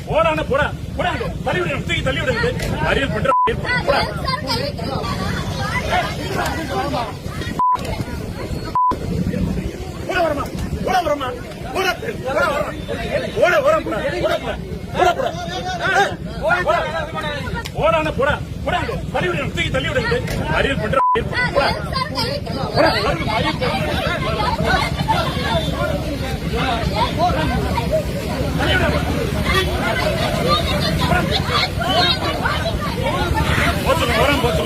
போடான போடா போடா தள்ளி விடுங்க தூக்கி தள்ளி விடுங்க அறிவு பண்ற போட வரமா போட வரமா போட போட வரம் போடான போடா போடா தள்ளி விடுங்க தூக்கி தள்ளி விடுங்க அறிவு பண்ற வரம் போச்சு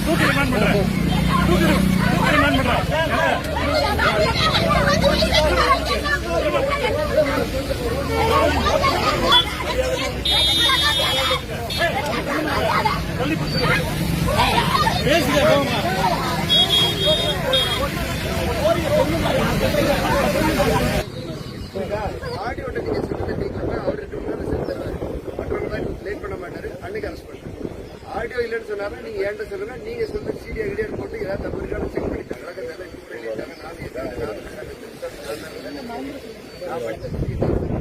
தூக்கி ரிமாண்ட் பண்றேன் தூக்கி ரிமாண்ட் பண்றேன் ஆடியோட நீங்க சொல்லுங்க நீங்க அவர் 2 மணி நேரம் செலுத்துறாரு மற்றவங்க லேட் பண்ண மாட்டாரு அன்னைக்கு அரெஸ்ட் பண்ணுங்க ஆடியோ இல்லைன்னு சொன்னாரு நீங்க ஏன்ட்ட சொல்லுங்க நீங்க சொல்ல சீடியா கிடியா போட்டு ஏதாவது தப்பு இருக்கான்னு செக் பண்ணிட்டாங்க நான் படித்த